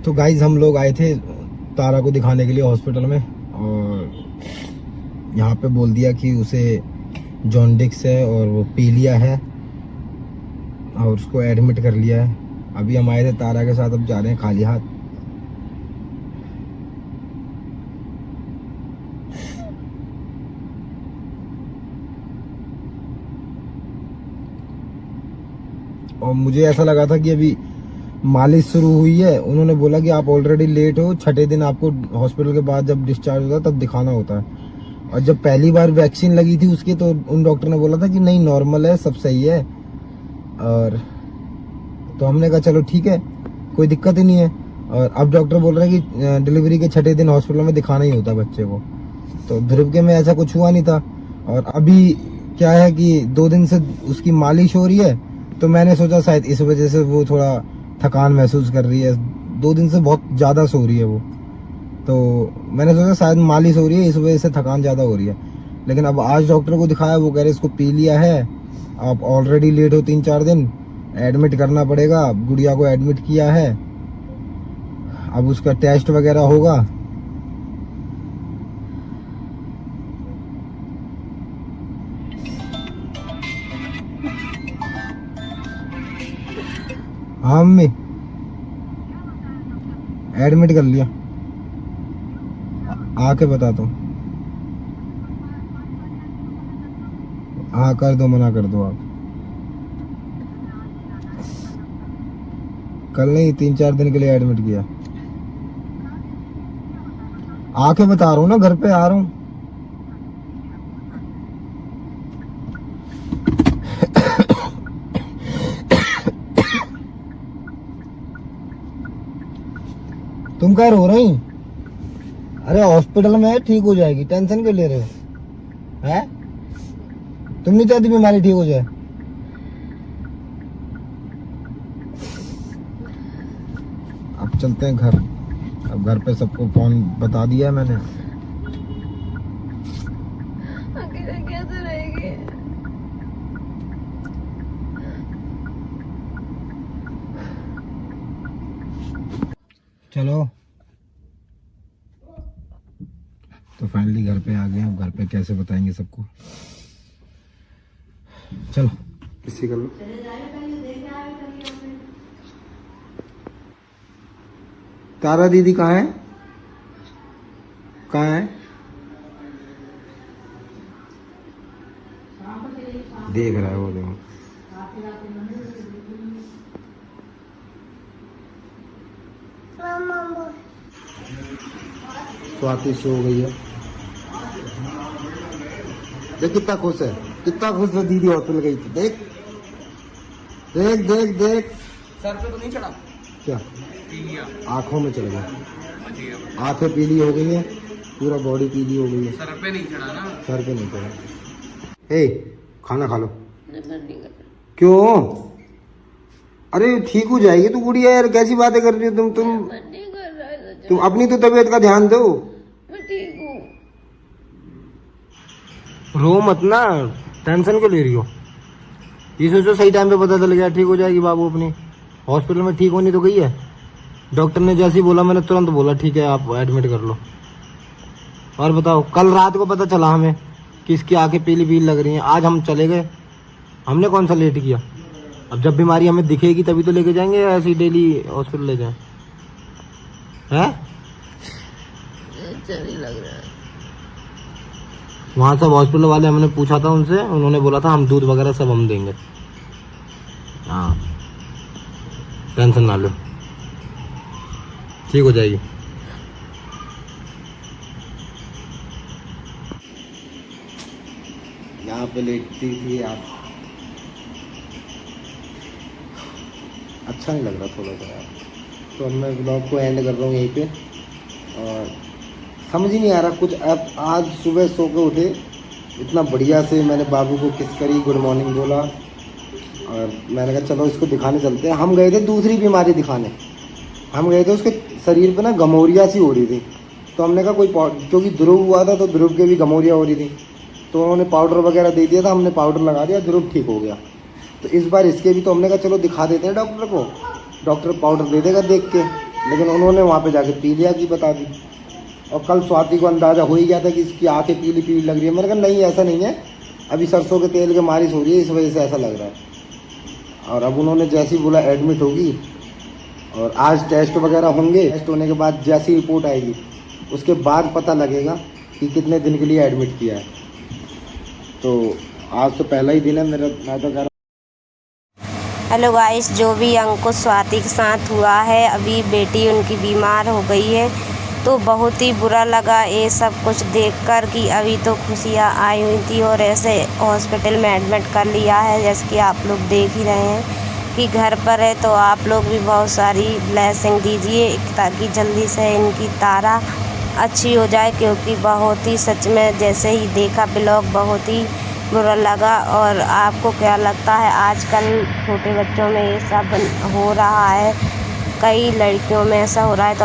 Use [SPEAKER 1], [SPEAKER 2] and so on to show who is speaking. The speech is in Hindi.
[SPEAKER 1] तो गाइज हम लोग आए थे तारा को दिखाने के लिए हॉस्पिटल में, और यहाँ पे बोल दिया कि उसे जॉन्डिस है और वो पीलिया है और उसको एडमिट कर लिया है। अभी हम आए थे तारा के साथ, अब जा रहे हैं खाली हाथ। और मुझे ऐसा लगा था कि अभी मालिश शुरू हुई है, उन्होंने बोला कि आप ऑलरेडी लेट हो, 6ठे दिन आपको हॉस्पिटल के बाद जब डिस्चार्ज होता है तब दिखाना होता है। और जब पहली बार वैक्सीन लगी थी उसकी, तो उन डॉक्टर ने बोला था कि नहीं नॉर्मल है, सब सही है। और तो हमने कहा चलो ठीक है, कोई दिक्कत ही नहीं है। और अब डॉक्टर बोल रहे हैं कि डिलीवरी के 6ठे दिन हॉस्पिटल में दिखाना ही होता है बच्चे को। तो ध्रुव के में ऐसा कुछ हुआ नहीं था। और अभी क्या है कि 2 दिन से उसकी मालिश हो रही है, तो मैंने सोचा शायद इस वजह से वो थोड़ा थकान महसूस कर रही है। 2 दिन से बहुत ज़्यादा सो रही है वो, तो मैंने सोचा शायद मालिश हो रही है, इस वजह से थकान ज़्यादा हो रही है। लेकिन अब आज डॉक्टर को दिखाया, वो कह रहे इसको पीलिया है, आप ऑलरेडी लेट हो 3-4 दिन, एडमिट करना पड़ेगा। गुड़िया को एडमिट किया है, अब उसका टेस्ट वगैरह होगा। हाँ मम्मी, एडमिट कर लिया, आके बताता हूँ। हाँ कर दो, मना कर दो आप। कल नहीं, 3-4 दिन के लिए एडमिट किया। आके बता रहा हूँ ना, घर पे आ रहा हूँ। तुम क्या रो रही? अरे हॉस्पिटल में है, ठीक हो जाएगी, टेंशन क्यों ले रहे हो? हैं? तुम नहीं चाहती बीमारी ठीक हो जाए? अब चलते हैं घर। अब घर पे सबको फोन बता दिया है मैंने।
[SPEAKER 2] अकेले कैसे रहेगी?
[SPEAKER 1] चलो, तो फाइनली घर पे आ गए। अब घर पे कैसे बताएंगे सबको। चलो किसी कर लो। तारा दीदी कहाँ है? कहाँ है? देख रहा है वो, देखो। स्वाति सो गई है। देख कितना खुश है, कितना खुश है। दीदी हॉस्पिटल गई थी, देख देख देख देख।
[SPEAKER 3] सर पे तो नहीं चढ़ा
[SPEAKER 1] क्या?
[SPEAKER 3] पीलिया
[SPEAKER 1] आंखों में चल गया, आंखें पीली हो गई है, पूरा बॉडी पीली हो गई है।
[SPEAKER 3] सर पे नहीं चढ़ा ना।
[SPEAKER 1] सर पे नहीं चढ़ा। ए खाना खा लो।
[SPEAKER 2] नहीं कर
[SPEAKER 1] क्यों? अरे ठीक हो जाएगी तू गुड़िया, यार कैसी बातें कर रही हो तुम
[SPEAKER 2] नहीं कर रहा है सच
[SPEAKER 1] तुम अपनी तो तबीयत का ध्यान दो।
[SPEAKER 2] मैं ठीक हूँ।
[SPEAKER 1] रो मत ना, टेंशन क्यों ले रही हो? ये सोचो सही टाइम पे पता चल गया, ठीक हो जाएगी बाबू अपनी। हॉस्पिटल में ठीक होनी तो गई है, डॉक्टर ने जैसे ही बोला मैंने तुरंत बोला ठीक है आप एडमिट कर लो। और बताओ, कल रात को पता चला हमें कि इसकी आंखें पीली पीली लग रही हैं, आज हम चले गए। हमने कौन सा लेट किया? अब जब बीमारी हमें दिखेगी तभी तो लेके जाएंगे, या ऐसे ही डेली हॉस्पिटल ले जाएं? हैं?
[SPEAKER 2] अच्छा नहीं लग रहा है।
[SPEAKER 1] वहाँ सब हॉस्पिटल वाले हमने पूछा था उनसे, उन्होंने बोला था हम दूध वगैरह सब हम देंगे। हाँ टेंशन ना लो, ठीक हो जाएगी। यहाँ पे लेटती थी आप, अच्छा नहीं लग रहा थोड़ा सा यार। तो अब मैं ब्लॉग को एंड कर रहा हूँ यहीं पे। और समझ ही नहीं आ रहा कुछ। अब आज सुबह सो के उठे, इतना बढ़िया से मैंने बाबू को किस करी, गुड मॉर्निंग बोला, और मैंने कहा चलो इसको दिखाने चलते हैं। हम गए थे दूसरी बीमारी दिखाने, हम गए थे उसके शरीर पे ना गमोरिया सी हो रही थी। तो हमने कहा कोई क्योंकि ध्रुव हुआ था तो ध्रुव के भी गमोरिया हो रही थी, तो उन्होंने पाउडर वगैरह दे दिया था, हमने पाउडर लगा दिया, ध्रुव ठीक हो गया। तो इस बार इसके भी तो हमने कहा चलो दिखा देते हैं डॉक्टर को, डॉक्टर पाउडर दे देगा देख के। लेकिन उन्होंने वहाँ पे जाके पी लिया कि बता दी। और कल स्वाति को अंदाज़ा हो ही गया था कि इसकी आंखें पीली पीली लग रही है। मैंने कहा नहीं ऐसा नहीं है, अभी सरसों के तेल की मालिश हो रही है, इस वजह से ऐसा लग रहा है। और अब उन्होंने जैसे ही बोला एडमिट होगी और आज टेस्ट वगैरह होंगे, टेस्ट होने के बाद जैसी रिपोर्ट आएगी उसके बाद पता लगेगा कि कितने दिन के लिए एडमिट किया है। तो आज तो पहला ही दिन है मेरा, मैं तो कह रहा।
[SPEAKER 4] हेलो गाइस, जो भी अंकुश स्वाति के साथ हुआ है, अभी बेटी उनकी बीमार हो गई है, तो बहुत ही बुरा लगा ये सब कुछ देखकर कि अभी तो खुशियाँ आई हुई थी और ऐसे हॉस्पिटल में एडमिट कर लिया है। जैसे कि आप लोग देख ही रहे हैं कि घर पर है, तो आप लोग भी बहुत सारी ब्लेसिंग दीजिए ताकि जल्दी से इनकी तारा अच्छी हो जाए, क्योंकि बहुत ही सच में जैसे ही देखा ब्लॉग बहुत ही बुरा लगा। और आपको क्या लगता है, आजकल छोटे बच्चों में ये सब हो रहा है, कई लड़कियों में ऐसा हो रहा है, तो आप